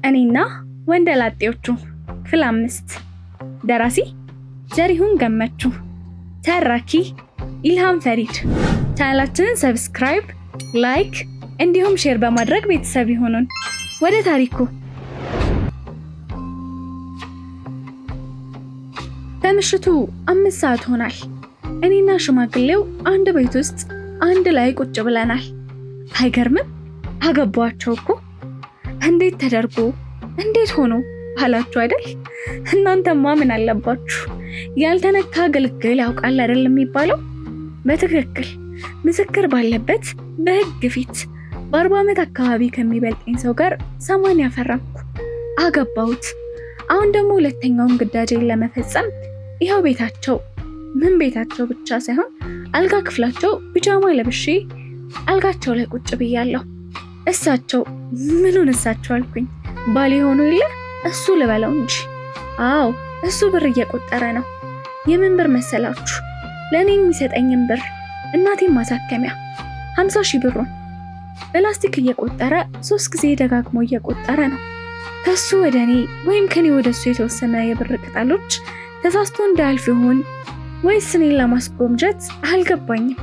እኔና ወንደላጤዎቹ ክፍል 5 ደራሲ ዘሪሁን ገመቹ ተራኪ ኢልሃም ፈሪድ ቻናላችንን ሰብስክራይብ ላይክ እንዲሁም ሼር በማድረግ ቤተሰብ ይሁኑን ወደ ታሪኩ ከምሽቱ 5 ሰዓት ሆኗል እኔና ሽማግሌው አንድ ቤት ውስጥ አንድ ላይ ቁጭ ብለናል አይገርምም አገባቸው እኮ እንዴት ተደርጎ እንዴት ሆኖ አላችሁ አይደል እናንተማ ምን አለባችሁ ያልተነካ ግልግል ያውቃል አይደል የሚባለው በትክክል ምስክር ባለበት በህግ ፊት በ40 ዓመት አካባቢ ከሚበልጠኝ ሰው ጋር ሰማን ያፈራኩ አገባሁት አሁን ደግሞ ሁለተኛውን ግዳጄን ለመፈጸም ይሄው ቤታቸው ምን ቤታቸው ብቻ ሳይሆን አልጋ ክፍላቸው ፒጃማ ለብሼ አልጋቸው ላይ ቁጭ ብያለሁ እሳቸው ምኑን እሳቸው አልኩኝ ባሌ ሆኖ ይለ እሱ ልበለው እንጂ አዎ እሱ ብር እየቆጠረ ነው የምን ብር መሰላችሁ ለኔ የሚሰጠኝን ብር እናቴን ማሳከሚያ 50,000 ብሩን በላስቲክ እየቆጠረ 3 ጊዜ ደጋግሞ እየቆጠረ ነው ከሱ ወደኔ ወይም ከኔ ወደሱ የተወሰነ የብር ቅጠሎች ተሳስቶ እንዳያልፍ ይሆን ወይስ እኔን ለማስጎምጀት አልገባኝም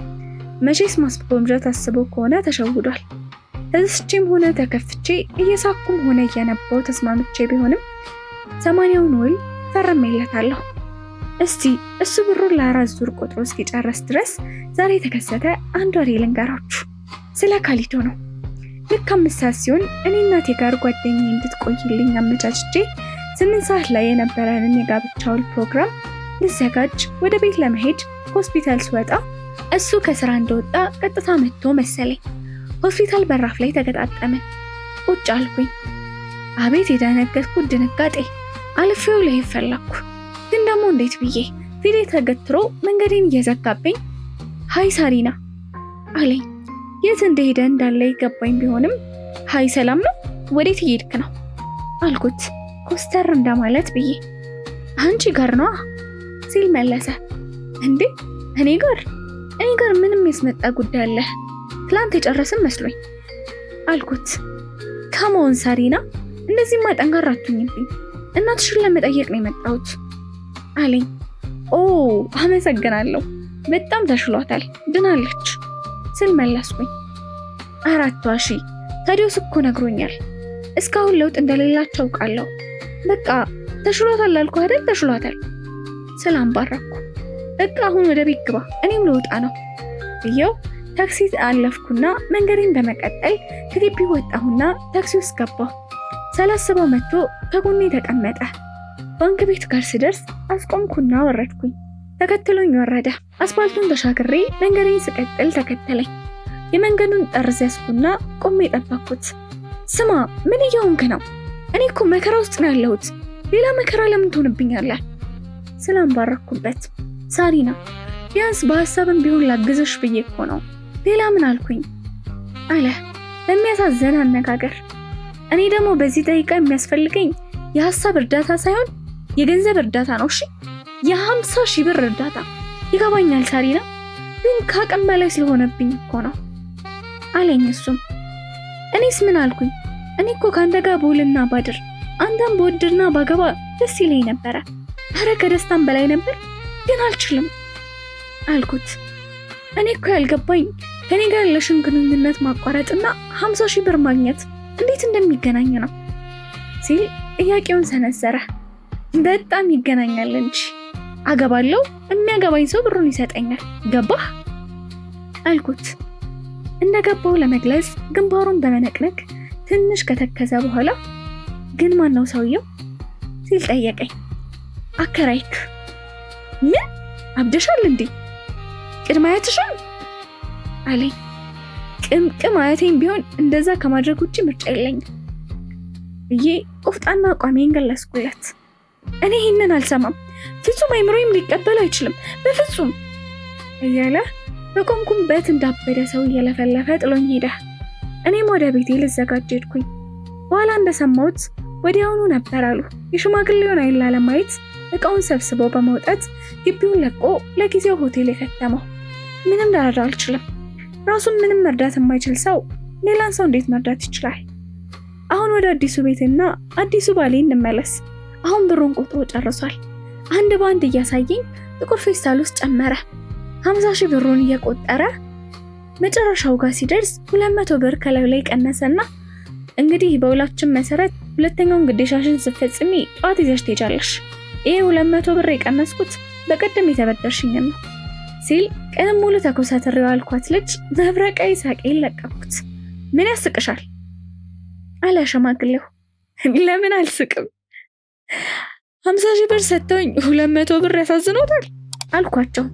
መቼስ ማስጎምጀት አስቦ ከሆነ ተሸውዷል ተስቼም ሆነ ተከፍቼ እየሳኩም ሆነ እየነባው ተስማምቼ ቢሆንም 80ውን ውል ፈርሜለታለሁ እስቲ እሱ ብሩን ለ4 ዙር ቆጥሮ እስኪጨርስ ድረስ ዛሬ ተከሰተ አንድ ወሬ ልንገራችሁ ስለ ካሊዶ ነው ልክ 5 ሰዓት ሲሆን እኔ እናቴ ጋር ጓደኛዬ እንድትቆይልኝ አመቻችቼ 8 ሰዓት ላይ የነበረንን የጋብቻ ውል ፕሮግራም ልዘጋጅ ወደ ቤት ለመሄድ ሆስፒታል ስወጣ እሱ ከስራ እንደወጣ ቀጥታ መጥቶ መሰለኝ ሆስፒታል በራፍ ላይ ተገጣጠመን ቁጭ አልኩኝ አቤት የደነገጥኩት ድንጋጤ አልፌው ላይ ፈለኩ ግን ደግሞ እንዴት ብዬ ፊቴ ተገትሮ መንገዴን እየዘጋብኝ ሃይ ሳሪና አለኝ የት እንደሄደ እንዳለ ይገባኝ ቢሆንም ሃይ ሰላም ነው ወዴት እየሄድክ ነው አልኩት ኮስተር እንደማለት ብዬ አንቺ ጋር ነው ሲል መለሰ እንዴ እኔ ጋር ምንም ያስመጣ ጉዳይ አለ ትላንት የጨረስን መስሎኝ አልኩት ከመሆን ሳሪና እንደዚህማ ጠንካራ አትሁኝብኝ እናትሽን ለመጠየቅ ነው የመጣሁት አለኝ ኦ አመሰግናለሁ በጣም ተሽሏታል ድናለች ስል መለስኩኝ አራቷሺ ታዲያስ እኮ ነግሮኛል እስካሁን ለውጥ እንደሌላቸው አውቃለሁ በቃ ተሽሏታል አልኩ አይደል ተሽሏታል ሰላም ባረኩ በቃ አሁን ወደ ቤት ግባ እኔም ልወጣ ነው ይኸው ታክሲ አለፍኩና መንገዴን በመቀጠል ከግቢው ወጣሁና ታክሲ ውስጥ ገባሁ ሳላስበው መጥቶ ከጎኔ ተቀመጠ ባንክ ቤት ጋር ስደርስ አስቆምኩና ወረድኩኝ ተከትሎኝ ወረደ አስፋልቱን ተሻግሬ መንገዴን ስቀጥል ተከተለኝ የመንገዱን ጠርዝ ያስኩና ቆሜ ጠበቅኩት ስማ ምን እየሆንክ ነው እኔ እኮ መከራ ውስጥ ነው ያለሁት ሌላ መከራ ለምን ትሆንብኛለህ ስላምባረኩበት ሳሪና ቢያንስ በሐሳብም ቢሆን ላግዝሽ ብዬ እኮ ነው ሌላ ምን አልኩኝ አለ በሚያሳዝን አነጋገር እኔ ደግሞ በዚህ ደቂቃ የሚያስፈልገኝ የሐሳብ እርዳታ ሳይሆን የገንዘብ እርዳታ ነው እሺ የ50,000 ብር እርዳታ ይገባኛል ሳሪና ግን ከአቅም በላይ ስለሆነብኝ እኮ ነው አለኝ እሱም እኔስ ምን አልኩኝ እኔ እኮ ካንተ ጋር በውልና ባድር አንተም በወድርና ባገባ ደስ ይለኝ ነበረ አረ ከደስታም በላይ ነበር ግን አልችልም አልኩት እኔ እኮ ያልገባኝ ከኔ ጋር ያለሽን ግንኙነት ማቋረጥና 50,000 ብር ማግኘት እንዴት እንደሚገናኝ ነው ሲል ጥያቄውን ሰነዘረ በጣም ይገናኛል እንጂ አገባለሁ የሚያገባኝ ሰው ብሩን ይሰጠኛል ገባህ አልኩት እንደገባው ለመግለጽ ግንባሩን በመነቅነቅ ትንሽ ከተከዘ በኋላ ግን ማን ነው ሰውየው ሲል ጠየቀኝ አከራይክ ምን አብደሻል እንዴ ቅድመ አያትሽን አለኝ ቅምቅም አያቴን ቢሆን እንደዛ ከማድረግ ውጪ ምርጫ የለኝም ብዬ ቆፍጣና አቋሜን ገለጽኩለት እኔ ይሄንን አልሰማም ፍጹም አይምሮዬም ሊቀበል አይችልም በፍጹም እያለ በቆምኩበት እንዳበደ ሰው እየለፈለፈ ጥሎኝ ሄደ እኔም ወደ ቤቴ ልዘጋጅ ሄድኩኝ በኋላ እንደሰማሁት ወዲያውኑ ነበር አሉ የሽማግሌውን አይን ላለማየት እቃውን ሰብስበው በመውጣት ግቢውን ለቆ ለጊዜው ሆቴል የከተመው ምንም ላደርግ አልችልም ራሱን ምንም መርዳት የማይችል ሰው ሌላን ሰው እንዴት መርዳት ይችላል አሁን ወደ አዲሱ ቤትና አዲሱ ባሌ እንመለስ። አሁን ብሩን ቆጥሮ ጨርሷል። አንድ ባንድ እያሳየኝ ጥቁር ፌስታል ውስጥ ጨመረ። 50,000 ብሩን እየቆጠረ መጨረሻው ጋር ሲደርስ 200 ብር ከላዩ ላይ ቀነሰና እንግዲህ በውላችን መሰረት ሁለተኛውን ግዴታሽን ስትፈጽሚ ጧት ይዘሽ ትሄጃለሽ። ይሄ 200 ብር የቀነስኩት በቀደም የተበደርሽኝ ነው ሲል ቀንም ሙሉ ተኮሳትሬው አልኳት ልጅ መብረቃዊ ሳቄን ለቀኩት። ምን ያስቅሻል አለ ሽማግሌው። ለምን አልስቅም? 50,000 ብር ሰጥተውኝ 200 ብር ያሳዝኖታል አልኳቸው።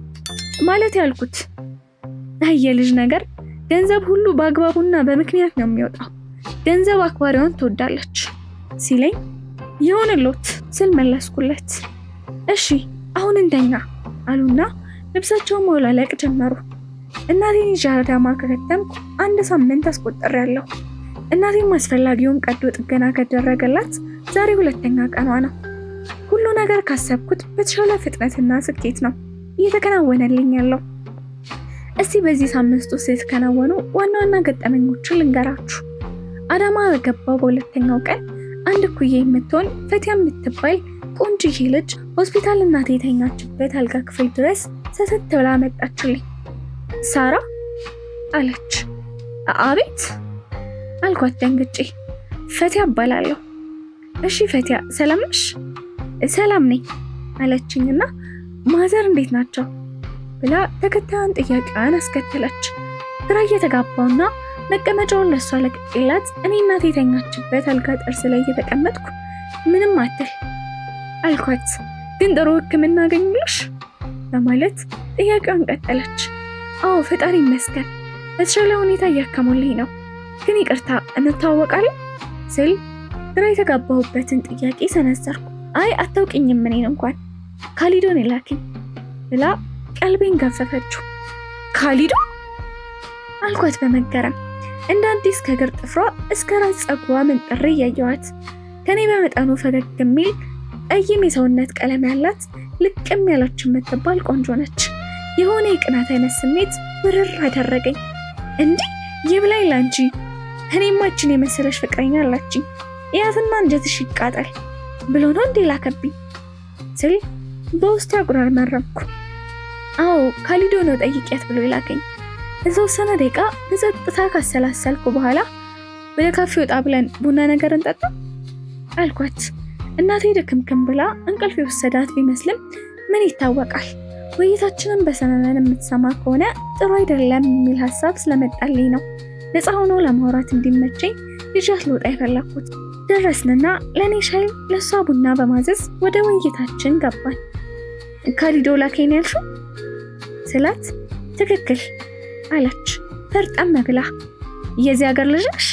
ማለት ያልኩት አየ ልጅ ነገር ገንዘብ ሁሉ በአግባቡና በምክንያት ነው የሚወጣው። ገንዘብ አክባሪውን ትወዳለች ሲለኝ ይሁንልዎት ስል መለስኩለት። እሺ አሁን እንተኛ አሉና ልብሳቸውን ማውላለቅ ጀመሩ። እናቴን ይዤ አዳማ ከከተምኩ 1 ሳምንት አስቆጥሬያለሁ። እናቴም አስፈላጊውን ቀዶ ጥገና ከደረገላት ዛሬ 2ኛ ቀኗ ነው። ሁሉ ነገር ካሰብኩት በተሻለ ፍጥነትና ስኬት ነው እየተከናወነልኝ ያለው። እስቲ በዚህ ሳምንት ውስጥ የተከናወኑ ዋና ዋና ገጠመኞችን ልንገራችሁ። አዳማ በገባው በ2ኛው ቀን አንድ እኩዬ የምትሆን ፈቲያ የምትባል ቆንጆዬ ልጅ ሆስፒታል እናቴ የተኛችበት አልጋ ክፍል ድረስ ሰተት ብላ መጣችልኝ። ሳራ አለች። አቤት አልኳት ደንግጬ። ፈቲያ እባላለሁ። እሺ ፈቲያ ሰላም ነሽ? ሰላም ነኝ አለችኝና ማዘር እንዴት ናቸው ብላ ተከታዩን ጥያቄዋን አስከተለች። ግራ እየተጋባውና መቀመጫውን ለሷ ለቅቄላት እኔ እናቴ የተኛችበት አልጋ ጠርዝ ላይ እየተቀመጥኩ ምንም አትል አልኳት። ግን ጥሩ ሕክምና አገኙልሽ በማለት ጥያቄዋን ቀጠለች። አዎ ፈጣሪ ይመስገን በተሻለ ሁኔታ እያከሙልኝ ነው። ግን ይቅርታ እንተዋወቃለን ስል ግራ የተጋባሁበትን ጥያቄ ሰነዘርኩ። አይ አታውቂኝም እኔን እንኳን ካሊዶን ይላክኝ ብላ ቀልቤን ገፈፈችው። ካሊዶ አልኳት በመገረም እንደ አዲስ ከእግር ጥፍሯ እስከ ራስ ፀጉሯ መንጠሬ እያየኋት። ከኔ በመጠኑ ፈገግ የሚል ጠይም የሰውነት ቀለም ያላት ልቅም ያለች የምትባል ቆንጆ ነች። የሆነ የቅናት አይነት ስሜት ውርር አደረገኝ። እንዲህ ይብላኝ ላንቺ እኔማችን የመሰለሽ ፍቅረኛ አላችኝ ያትና እንጀትሽ ይቃጠል ብሎ ነው እንዴ ላከብኝ ስል በውስጥ ያጉረመረምኩ። አዎ ካሊዶ ነው ጠይቂያት ብሎ ይላከኝ። የተወሰነ ደቂቃ በጸጥታ ካሰላሰልኩ በኋላ ወደ ካፌ ወጣ ብለን ቡና ነገር እንጠጣ አልኳት። እናቴ ድክምክም ብላ እንቅልፍ የወሰዳት ቢመስልም ምን ይታወቃል ውይይታችንን በሰመመን የምትሰማ ከሆነ ጥሩ አይደለም የሚል ሀሳብ ስለመጣልኝ ነው ነፃ ሆኖ ለማውራት እንዲመቸኝ ይዣት ልወጣ የፈለኩት። ደረስንና ለኔ ሻይ ለሷ ቡና በማዘዝ ወደ ውይይታችን ገባን። ካሊዶ ላከኝ ያልሽው ስላት ትክክል አለች ፈርጠም ብላ። የዚህ ሀገር ልጅ ነሽ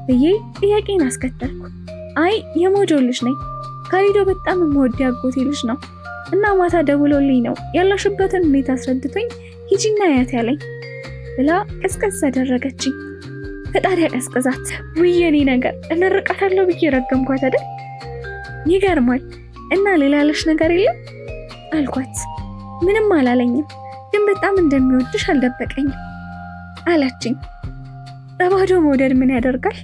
ብዬ ጥያቄን አስከተልኩ። አይ የሞጆ ልጅ ነኝ። ካሊዶ በጣም የምወድ ያጎቴ ልጅ ነው እና ማታ ደውሎልኝ ነው ያለሽበትን ሁኔታ አስረድቶኝ ሂጂና ያት ያለኝ ብላ ቀስቀስ አደረገችኝ። ፈጣሪ ያቀስቀዛት። ውየኔ ነገር እንርቃታለሁ ብዬ ረገምኳት አይደል? ይገርማል። እና ሌላ ያለሽ ነገር የለም አልኳት። ምንም አላለኝም ግን በጣም እንደሚወድሽ አልደበቀኝም አለችኝ። በባዶ መውደድ ምን ያደርጋል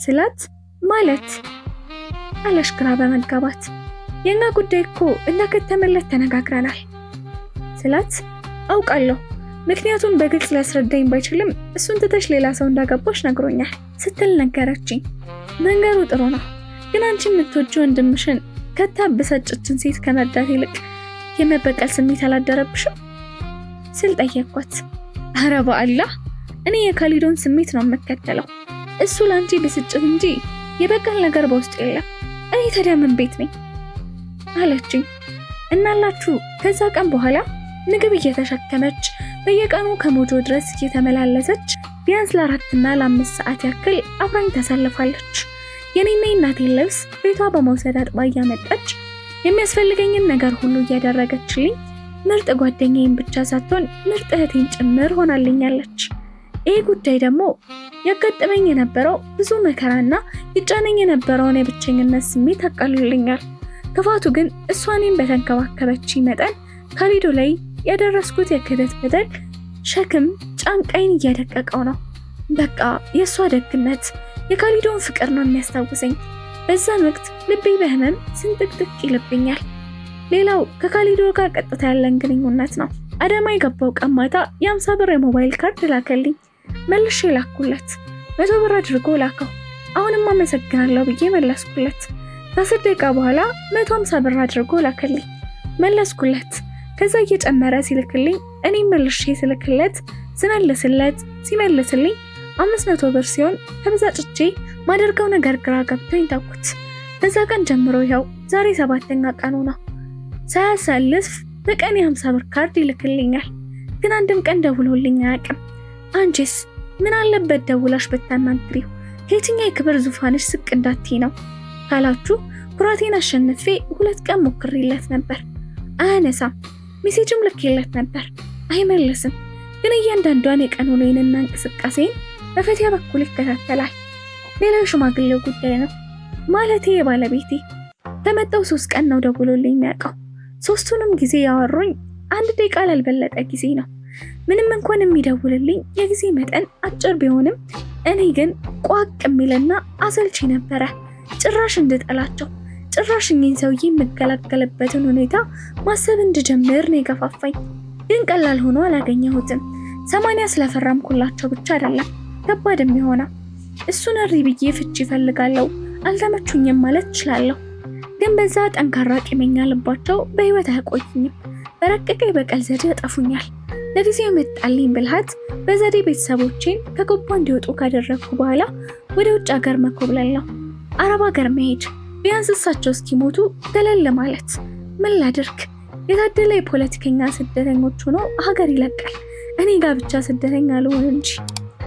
ስላት ማለት አለሽ ግራ በመጋባት። የኛ ጉዳይ እኮ እንደከተመለት ተነጋግረናል ስላት አውቃለሁ ምክንያቱም በግልጽ ሊያስረዳኝ ባይችልም እሱን ትተሽ ሌላ ሰው እንዳገባሽ ነግሮኛል ስትል ነገረችኝ። መንገሩ ጥሩ ነው ግን አንቺ የምትወጂው ወንድምሽን ከታበሳጨችን ሴት ከመርዳት ይልቅ የመበቀል ስሜት አላደረብሽም ስል ጠየቅኳት። ኧረ በአላህ እኔ የካሊዶን ስሜት ነው የምከተለው። እሱ ላንቺ ብስጭት እንጂ የበቀል ነገር በውስጡ የለም። እኔ ታዲያ ምን ቤት ነኝ አለችኝ። እናላችሁ ከዛ ቀን በኋላ ምግብ እየተሸከመች በየቀኑ ከሞጆ ድረስ እየተመላለሰች ቢያንስ ለ4 እና ለ5 ሰዓት ያክል አብራኝ ተሰልፋለች። የኔና የእናቴን ልብስ ቤቷ በመውሰድ አጥባ እያመጣች የሚያስፈልገኝን ነገር ሁሉ እያደረገችልኝ ምርጥ ጓደኛዬን ብቻ ሳትሆን ምርጥ እህቴን ጭምር ሆናልኛለች። ይህ ጉዳይ ደግሞ ያጋጠመኝ የነበረው ብዙ መከራና ይጫነኝ የነበረውን የብቸኝነት ስሜት አቃልልኛል። ክፋቱ ግን እሷ እኔን በተንከባከበች መጠን ካሊዶ ላይ ያደረስኩት የክህደት በደል ሸክም ጫንቃይን እያደቀቀው ነው። በቃ የእሷ ደግነት የካሊዶን ፍቅር ነው የሚያስታውሰኝ። በዛን ወቅት ልቤ በህመም ስንጥቅጥቅ ይልብኛል። ሌላው ከካሊዶ ጋር ቀጥታ ያለን ግንኙነት ነው። አዳማ የገባው ቀን ማታ የ50 ብር የሞባይል ካርድ ላከልኝ። መልሼ ላኩለት። 100 ብር አድርጎ ላከው። አሁንም አመሰግናለሁ ብዬ መለስኩለት። ከ10 ደቂቃ በኋላ 150 ብር አድርጎ ላከልኝ። መለስኩለት። ከዛ እየጨመረ ሲልክልኝ እኔም መልሼ ስልክለት ስመልስለት ሲመልስልኝ 500 ብር ሲሆን ተበሳጭቼ ማደርገው ነገር ግራ ገብቶኝ ተውኩት። ከዛ ቀን ጀምሮ ይኸው ዛሬ 7ኛ ቀኑ ነው። ሳያሳልፍ በቀን የ50 ብር ካርድ ይልክልኛል። ግን አንድም ቀን ደውሎልኝ አያውቅም። አንቺስ ምን አለበት ደውላሽ ብታናግሪው? ከየትኛው የክብር ዙፋንሽ ስቅ እንዳትይ ነው ካላችሁ ኩራቴን አሸንፌ 2 ቀን ሞክሬለት ነበር። አያነሳም። ሜሴጅም ልኬለት ነበር፣ አይመልስም። ግን እያንዳንዷን የቀን ውሎዬንና እንቅስቃሴን በፈቲያ በኩል ይከታተላል። ሌላው ሽማግሌው ጉዳይ ነው። ማለቴ የባለቤቴ ከመጣው 3 ቀን ነው ደውሎልኝ የሚያውቀው። 3ቱንም ጊዜ ያወሩኝ 1 ደቂቃ ላልበለጠ ጊዜ ነው። ምንም እንኳን የሚደውልልኝ የጊዜ መጠን አጭር ቢሆንም እኔ ግን ቋቅ የሚልና አሰልቺ ነበረ። ጭራሽ እንድጠላቸው፣ ጭራሽ እኚህን ሰውዬ የምገላገልበትን ሁኔታ ማሰብ እንድጀምር ነው የገፋፋኝ። ግን ቀላል ሆኖ አላገኘሁትም። 80 ስለፈረምኩላቸው ብቻ አይደለም ከባድ የሚሆነው። እሱን እሪ ብዬ ፍቺ ይፈልጋለሁ አልተመቹኝም ማለት እችላለሁ። ግን በዛ ጠንካራ ቂመኛ ልባቸው በህይወት አያቆዩኝም። በረቀቀ በቀል ዘዴ ያጠፉኛል። ለጊዜው መጣልኝ ብልሃት በዘዴ ቤተሰቦቼን ከጎባ እንዲወጡ ካደረግኩ በኋላ ወደ ውጭ ሀገር መኮብለል ነው። አረብ ሀገር መሄድ፣ ቢያንስ እሳቸው እስኪሞቱ ገለል ማለት። ምን ላድርግ? የታደለ የፖለቲከኛ ስደተኞች ሆኖ ሀገር ይለቃል። እኔ ጋር ብቻ ስደተኛ ልሆን እንጂ።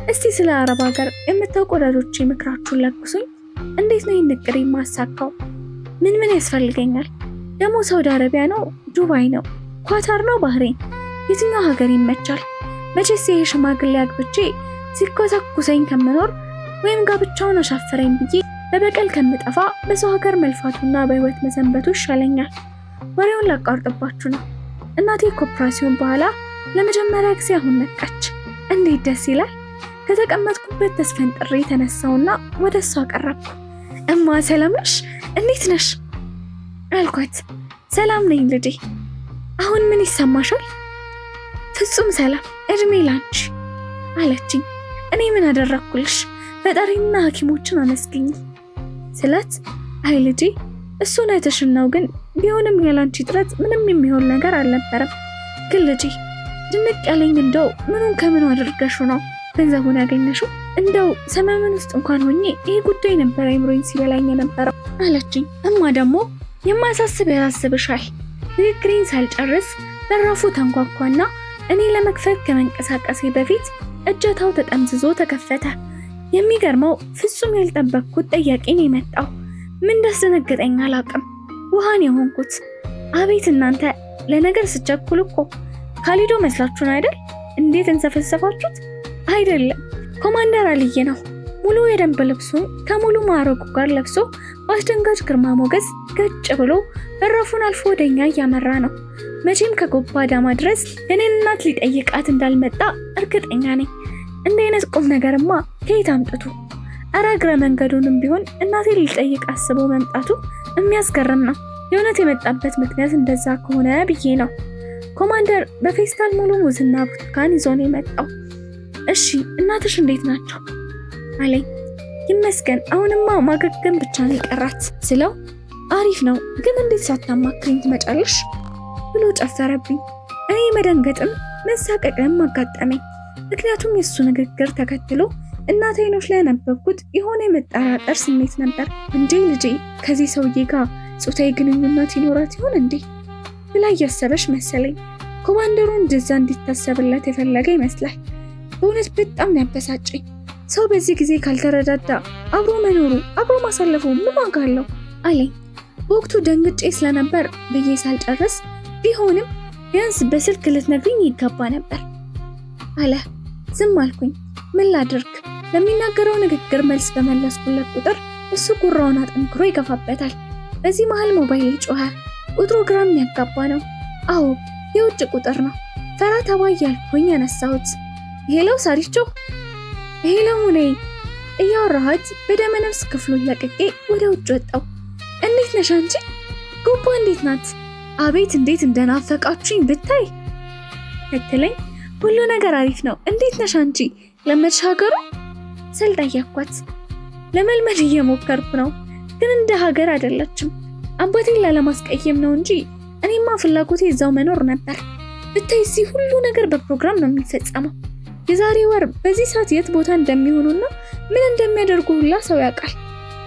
እስቲ ስለ አረብ ሀገር የምታውቁ ወዳጆቼ ምክራችሁን ለግሱኝ። እንዴት ነው ይህን እቅድ የማሳካው? ምን ያስፈልገኛል? ደግሞ ሳውዲ አረቢያ ነው? ዱባይ ነው? ኳታር ነው? ባህሬን? የትኛው ሀገር ይመቻል? መቼስ ይሄ ሽማግሌ አግብቼ ሲኮሳኩሰኝ ከምኖር ወይም ጋብቻውን አሻፈረኝ ብዬ በበቀል ከምጠፋ በሰው ሀገር መልፋቱና በህይወት መሰንበቱ ይሻለኛል። ወሬውን ላቋርጥባችሁ ነው። እናቴ ከኦፕራሲዮን በኋላ ለመጀመሪያ ጊዜ አሁን ነቃች። እንዴት ደስ ይላል! ከተቀመጥኩበት ተስፈንጥሬ ተነሳውና ወደ እሷ ቀረብኩ። እማ ሰላም ነሽ? እንዴት ነሽ አልኳት። ሰላም ነኝ ልጄ። አሁን ምን ይሰማሻል? ፍጹም ሰላም፣ እድሜ ላንቺ አለችኝ። እኔ ምን አደረኩልሽ? ፈጣሪና ሐኪሞችን አመስግኝ ስላት፣ አይ ልጄ እሱን አይተሽን ነው፣ ግን ቢሆንም ያላንቺ ጥረት ምንም የሚሆን ነገር አልነበረም። ግን ልጄ ድንቅ ያለኝ እንደው ምኑን ከምኑ አድርገሽው ነው ገንዘቡን ያገኘሽው? እንደው ሰመመን ውስጥ እንኳን ሆኜ ይሄ ጉዳይ ነበር አይምሮኝ ሲበላኝ የነበረው አለችኝ። እማ ደግሞ የማያሳስብ ያሳስብሻል። ንግግሬን ሳልጨርስ በራፉ ተንኳኳና እኔ ለመክፈት ከመንቀሳቀሴ በፊት እጀታው ተጠምዝዞ ተከፈተ። የሚገርመው ፍጹም ያልጠበቅኩት ጥያቄን የመጣው ምን እንዳስደነገጠኝ አላውቅም። ውሃን የሆንኩት። አቤት እናንተ ለነገር ስቸኩል እኮ ካሊዶ መስላችሁን አይደል? እንዴት እንሰፈሰፋችሁት? አይደለም፣ ኮማንደር አልዬ ነው። ሙሉ የደንብ ልብሱን ከሙሉ ማዕረጉ ጋር ለብሶ በአስደንጋጭ ግርማ ሞገስ ገጭ ብሎ በራፉን አልፎ ወደኛ እያመራ ነው። መቼም ከጎባ አዳማ ድረስ የኔን እናት ሊጠይቃት እንዳልመጣ እርግጠኛ ነኝ። እንዲህ አይነት ቁም ነገርማ ከየት አምጥቱ? እረ እግረ መንገዱንም ቢሆን እናቴ ሊጠይቅ አስቦ መምጣቱ የሚያስገርም ነው። የእውነት የመጣበት ምክንያት እንደዛ ከሆነ ብዬ ነው። ኮማንደር በፌስታል ሙሉ ሙዝና ብርቱካን ይዞ ነው የመጣው። እሺ እናትሽ እንዴት ናቸው አለኝ። ይመስገን አሁንማ ማገገም ብቻ ነው የቀራት ስለው፣ አሪፍ ነው ግን እንዴት ሳታማክሪኝ ትመጫለሽ ብሎ ጨፈረብኝ። እኔ መደንገጥም መሳቀቅም አጋጠመኝ። ምክንያቱም የሱ ንግግር ተከትሎ እናቴ አይኖች ላይ ያነበብኩት የሆነ የመጠራጠር ስሜት ነበር። እንዴ ልጄ ከዚህ ሰውዬ ጋር ጾታዊ ግንኙነት ይኖራት ይሆን እንዴ ብላ እያሰበች መሰለኝ። ኮማንደሩ እንደዛ እንዲታሰብለት የፈለገ ይመስላል። በእውነት በጣም ነው ያበሳጨኝ። ሰው በዚህ ጊዜ ካልተረዳዳ አብሮ መኖሩ አብሮ ማሳለፉ ምን ዋጋ አለው አለኝ። በወቅቱ ደንግጬ ስለነበር ብዬ ሳልጨርስ ቢሆንም ቢያንስ በስልክ ልትነግሪኝ ይገባ ነበር አለ። ዝም አልኩኝ። ምን ላድርግ? ለሚናገረው ንግግር መልስ በመለስኩለት ቁጥር እሱ ጉራውን አጠንክሮ ይገፋበታል። በዚህ መሃል ሞባይል ጮኸ። ቁጥሩ ግራ የሚያጋባ ነው። አዎ የውጭ ቁጥር ነው። ፈራ ተባ እያልኩኝ ያነሳሁት። ሄሎ ሳሪቾ። ሄሎ ሙኔ። እያወራኋት በደመ ነፍስ ክፍሉን ለቅቄ ወደ ውጭ ወጣሁ። እንዴት ነሽ አንቺ? ጉባ እንዴት ናት? አቤት እንዴት እንደናፈቃችሁኝ ብታይ ስትለኝ ሁሉ ነገር አሪፍ ነው። እንዴት ነሽ አንቺ? ለመድሽ ሀገሩ ስል ጠየኳት። ለመልመድ እየሞከርኩ ነው፣ ግን እንደ ሀገር አይደለችም። አባቴን ላለማስቀየም ነው እንጂ እኔማ ፍላጎቴ እዛው መኖር ነበር። ብታይ እዚህ ሁሉ ነገር በፕሮግራም ነው የሚፈጸመው። የዛሬ ወር በዚህ ሰዓት የት ቦታ እንደሚሆኑና ምን እንደሚያደርጉ ሁላ ሰው ያውቃል።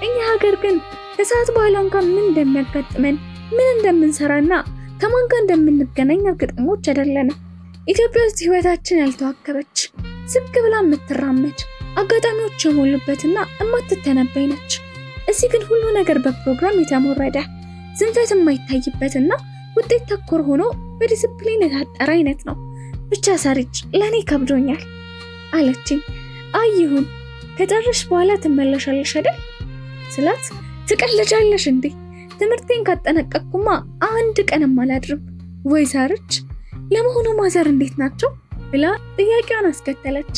እኛ ሀገር ግን ከሰዓት በኋላ እንኳን ምን እንደሚያጋጥመን ምን እንደምንሰራና ከማን ጋር እንደምንገናኝ እርግጠኞች አይደለንም። ኢትዮጵያ ውስጥ ህይወታችን ያልተዋከበች ዝግ ብላ የምትራመድ አጋጣሚዎች የሞሉበትና የማትተነበይ ነች። እዚህ ግን ሁሉ ነገር በፕሮግራም የተሞረደ ዝንፈት የማይታይበትና ውጤት ተኮር ሆኖ በዲስፕሊን የታጠረ አይነት ነው። ብቻ ሳሪች ለኔ ከብዶኛል አለችኝ። አይሁን ከጨረሽ በኋላ ትመለሻለሽ አይደል ስላት፣ ትቀልጃለሽ እንዴ? ትምህርቴን ካጠናቀቅኩማ አንድ ቀንም አላድርም። ወይ ሳሪች፣ ለመሆኑ ማዘር እንዴት ናቸው ብላ ጥያቄዋን አስከተለች።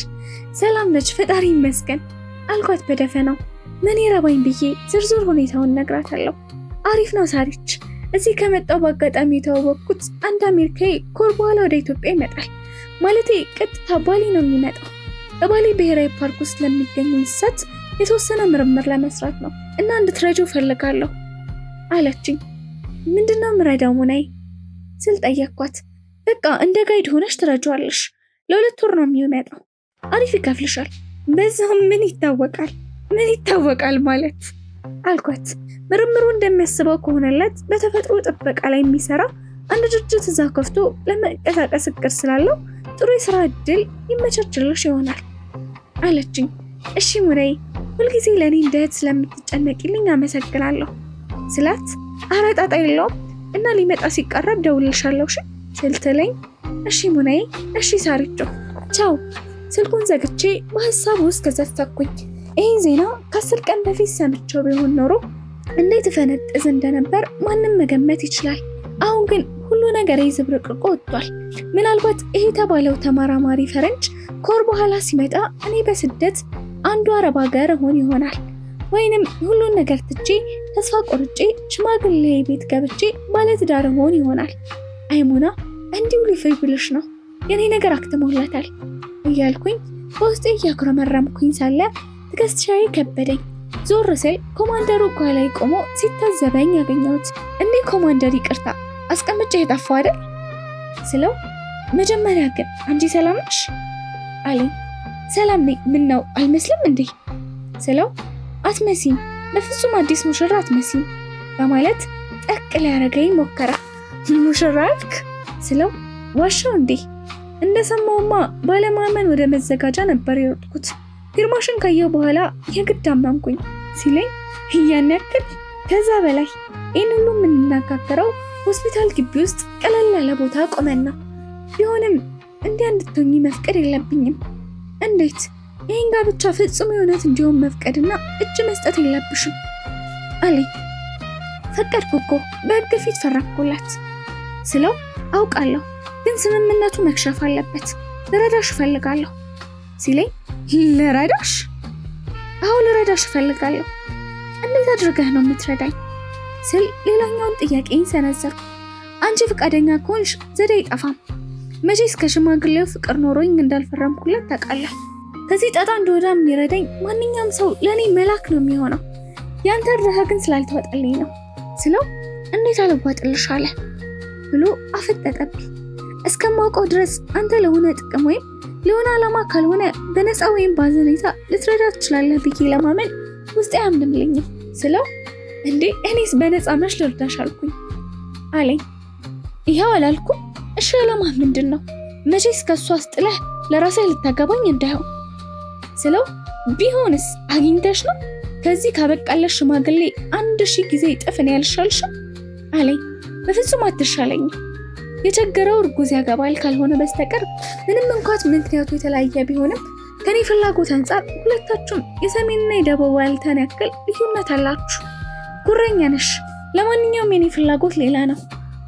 ሰላም ነች ፈጣሪ ይመስገን አልኳት በደፈናው። ምን ይረባኝ ብዬ ዝርዝር ሁኔታውን ነግራታለሁ። አሪፍ ነው ሳሪች፣ እዚህ ከመጣው በአጋጣሚ የተዋወቅኩት አንድ አሜሪካዊ ከወር በኋላ ወደ ኢትዮጵያ ይመጣል። ማለቴ ቀጥታ ባሌ ነው የሚመጣው። በባሌ ብሔራዊ ፓርክ ውስጥ ለሚገኙ እንስሳት የተወሰነ ምርምር ለመስራት ነው እና እንድትረጂው ፈልጋለሁ አለችኝ። ምንድነው ምረዳው ሙናይ ስል ጠየኳት። በቃ እንደ ጋይድ ሆነሽ ትረጂዋለሽ። ለ2 ወር ነው የሚመጣው። አሪፍ ይከፍልሻል። በዛውም ምን ይታወቃል ማለት አልኳት። ምርምሩ እንደሚያስበው ከሆነለት በተፈጥሮ ጥበቃ ላይ የሚሰራ አንድ ድርጅት እዛ ከፍቶ ለመንቀሳቀስ እቅድ ስላለው ጥሩ የሥራ እድል ይመቻችልሽ ይሆናል አለችኝ። እሺ ሙናይ፣ ሁልጊዜ ለኔ እንደ እህት ስለምትጨነቂልኝ አመሰግናለሁ ስላት፣ ኧረ ጣጣ የለውም እና ሊመጣ ሲቃረብ ደውልልሻለሁ ስትለኝ፣ እሺ ሙናይ፣ እሺ ሳሪቾ ቻው። ስልኩን ዘግቼ በሐሳብ ውስጥ ተዘፈኩኝ። ይህን ዜና ከ10 ቀን በፊት ሰምቼው ቢሆን ኖሮ እንዴት ፈነጥዝ እንደነበር ማንም መገመት ይችላል። አሁን ግን ሁሉ ነገር ይዝብርቅርቆ ወጥቷል። ምናልባት ይሄ የተባለው ተመራማሪ ፈረንጅ ከወር በኋላ ሲመጣ እኔ በስደት አንዱ አረብ ሀገር ሆን ይሆናል። ወይንም ሁሉን ነገር ትቼ ተስፋ ቆርጬ ሽማግሌ ቤት ገብቼ ባለትዳር ሆን ይሆናል። አይሙና እንዲሁ ሊፈይ ብልሽ ነው፣ የኔ ነገር አክትሞላታል እያልኩኝ በውስጤ እያኩረመረምኩኝ ሳለ ትከሻዬ ከበደኝ። ዞር ስል ኮማንደሩ ከላይ ቆሞ ሲታዘበኝ ያገኘሁት። እንዴ ኮማንደር፣ ይቅርታ አስቀምጬ የጠፋው አይደል ስለው፣ መጀመሪያ ግን አንቺ ሰላም ነሽ አለኝ። ሰላም ነኝ፣ ምን ነው አልመስልም እንዴ ስለው፣ አትመሲም፣ በፍጹም አዲስ ሙሽራ አትመሲም በማለት ጠቅ ሊያረገኝ ሞከረ። ሙሽራ አልክ ስለው፣ ዋሻው እንዴ? እንደሰማውማ ባለማመን ወደ መዘጋጃ ነበር የሮጥኩት። ፊርማሽን ካየው በኋላ የግድ አመንኩኝ ሲለኝ፣ ያን ያክል ከዛ በላይ ይህን ሁሉ የምንነጋገረው ሆስፒታል ግቢ ውስጥ ቀለል ያለ ቦታ ቆመን ነው። ቢሆንም እንዲህ እንድትሆኚ መፍቀድ የለብኝም። እንዴት? ይህን ጋብቻ ፍጹም የሆነት እንዲሆን መፍቀድና እጅ መስጠት የለብሽም አለኝ። ፈቀድኩ እኮ በሕግ ፊት ፈረምኩላት ስለው፣ አውቃለሁ ግን ስምምነቱ መክሸፍ አለበት። ልረዳሽ እፈልጋለሁ ሲለኝ፣ ልረዳሽ? አዎ ልረዳሽ እፈልጋለሁ። እንዴት አድርገህ ነው የምትረዳኝ ስል ሌላኛውን ጥያቄን ሰነዘርኩ። አንቺ ፈቃደኛ ከሆንሽ ዘዴ አይጠፋም። መቼስ ከሽማግሌው ፍቅር ኖሮኝ እንዳልፈረምኩለት ታውቃለህ። ከዚህ ጣጣ እንደወዳ የሚረዳኝ ማንኛውም ሰው ለእኔ መላክ ነው የሚሆነው። ያንተ እርዳታ ግን ስላልተዋጠልኝ ነው ስለው፣ እንዴት አልዋጥልሽ አለ ብሎ አፈጠጠብኝ። እስከማውቀው ድረስ አንተ ለሆነ ጥቅም ወይም ለሆነ ዓላማ ካልሆነ በነፃ ወይም ባዘኔታ ልትረዳ ትችላለህ ብዬ ለማመን ውስጤ አያምንልኝም ስለው፣ እንዴ እኔስ በነፃ መች ልርዳሽ አልኩኝ አለኝ። ይኸው አላልኩም? እሺ ዓላማ ምንድን ነው? መቼስ ከሱ አስጥለህ ለራስህ ልታገባኝ እንዳይሆን ስለው፣ ቢሆንስ አግኝተሽ ነው? ከዚህ ካበቃለሽ ሽማግሌ 1000 ጊዜ ጥፍን ያልሻልሽም አለኝ። በፍጹም አትሻለኝም። የቸገረው እርጉዝ ያገባል ካልሆነ በስተቀር ምንም እንኳን ምክንያቱ የተለያየ ቢሆንም ከኔ ፍላጎት አንጻር ሁለታችሁም የሰሜንና የደቡብ ያልተን ያክል ልዩነት አላችሁ። ጉረኛ ነሽ። ለማንኛውም የኔ ፍላጎት ሌላ ነው።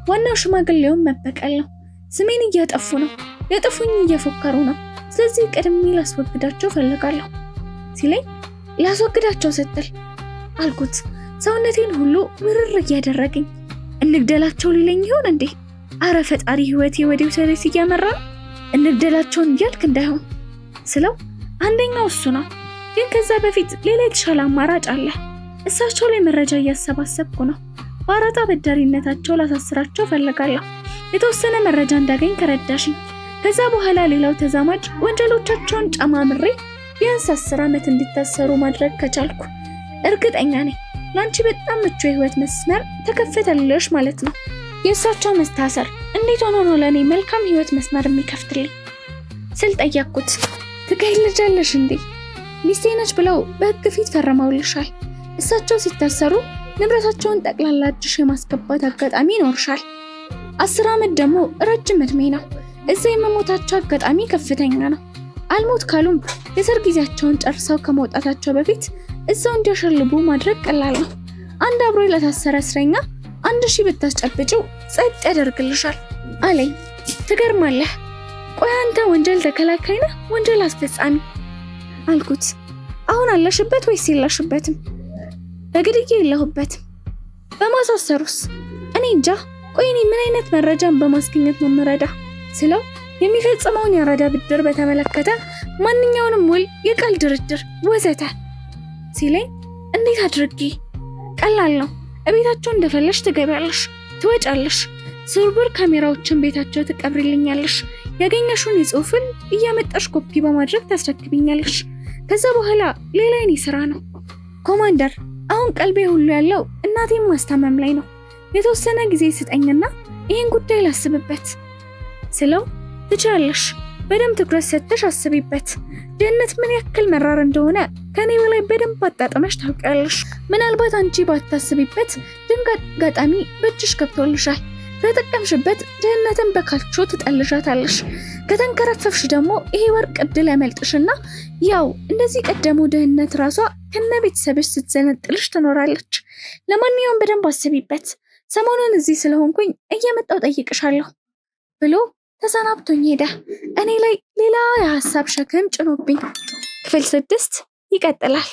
ዋናው ሽማግሌውን መበቀል ነው። ስሜን እያጠፉ ነው፣ ያጠፉኝ እየፎከሩ ነው። ስለዚህ ቀድሜ ላስወግዳቸው ፈልጋለሁ ሲለኝ፣ ላስወግዳቸው ስትል አልኩት። ሰውነቴን ሁሉ ምርር እያደረገኝ እንግደላቸው ሊለኝ ይሆን እንዴ? አረ ፈጣሪ ህይወቴ ወዲው ሰለስ እያመራ እንግደላቸውን እያልክ እንዳይሆን ስለው አንደኛው እሱ ነው፣ ግን ከዛ በፊት ሌላ የተሻለ አማራጭ አለ። እሳቸው ላይ መረጃ እያሰባሰብኩ ነው። በአራጣ በዳሪነታቸው ላሳስራቸው ፈልጋለሁ። የተወሰነ መረጃ እንዳገኝ ከረዳሽኝ ከዛ በኋላ ሌላው ተዛማጅ ወንጀሎቻቸውን ጨማምሬ ቢያንስ 10 ዓመት እንዲታሰሩ ማድረግ ከቻልኩ እርግጠኛ ነኝ ላንቺ በጣም ምቹ የህይወት መስመር ተከፈተልሽ ማለት ነው። የእሳቸው መስታሰር እንዴት ሆኖ ነው ለኔ መልካም ህይወት መስመር የሚከፍትልኝ ስል ጠየቅኩት። ትገይልጃለሽ እንዴ? ሚስቴ ነች ብለው በህግ ፊት ፈርመውልሻል። እሳቸው ሲታሰሩ ንብረታቸውን ጠቅላላ እጅሽ የማስገባት አጋጣሚ ይኖርሻል። 10 ዓመት ደግሞ ረጅም እድሜ ነው። እዛ የመሞታቸው አጋጣሚ ከፍተኛ ነው። አልሞት ካሉም የሰርግ ጊዜያቸውን ጨርሰው ከመውጣታቸው በፊት እዛው እንዲያሸልቡ ማድረግ ቀላል ነው። አንድ አብሮ ለታሰረ እስረኛ 1000 ብታስጨብጭው ጸጥ ያደርግልሻል አለኝ። ትገርማለህ። ቆይ አንተ ወንጀል ተከላካይ ነህ ወንጀል አስፈጻሚ አልኩት። አሁን አለሽበት ወይስ የለሽበትም? በግድዬ የለሁበትም። በማሳሰሩስ? እኔ እንጃ። ቆይ እኔ ምን አይነት መረጃን በማስገኘት ነው የምረዳ ስለው የሚፈጽመውን የአራዳ ብድር በተመለከተ ማንኛውንም ውል፣ የቃል ድርድር ወዘተ ሲለኝ እንዴት አድርጌ? ቀላል ነው። እቤታቸው እንደፈለሽ ትገቢያለሽ፣ ትወጫለሽ። ስውር ካሜራዎችን ቤታቸው ትቀብሪልኛለሽ። ያገኘሽውን የጽሑፍን እያመጣሽ ኮፒ በማድረግ ታስረክብኛለሽ። ከዛ በኋላ ሌላ የኔ ስራ ነው። ኮማንደር፣ አሁን ቀልቤ ሁሉ ያለው እናቴን ማስታመም ላይ ነው። የተወሰነ ጊዜ ስጠኝና ይህን ጉዳይ ላስብበት ስለው ትችላለሽ፣ በደንብ ትኩረት ሰጥተሽ አስቢበት። ድህነት ምን ያክል መራር እንደሆነ ከኔ በላይ በደንብ አጣጥመሽ ታውቂያለሽ። ምናልባት አንቺ ባታስቢበት ድንገት አጋጣሚ በእጅሽ ገብቶልሻል። ከተጠቀምሽበት ድህነትን በካልቾ ትጠልሻታለሽ። ከተንከረፈፍሽ ደግሞ ይሄ ወርቅ እድል ያመልጥሽና ያው እንደዚህ ቀደሙ ድህነት ራሷ ከነ ቤተሰብሽ ስትዘነጥልሽ ትኖራለች። ለማንኛውም በደንብ አስቢበት። ሰሞኑን እዚህ ስለሆንኩኝ እየመጣው ጠይቅሻለሁ ብሎ ተሰናብቶኝ ሄደ። እኔ ላይ ሌላ የሐሳብ ሸክም ጭኖብኝ። ክፍል 6 ይቀጥላል።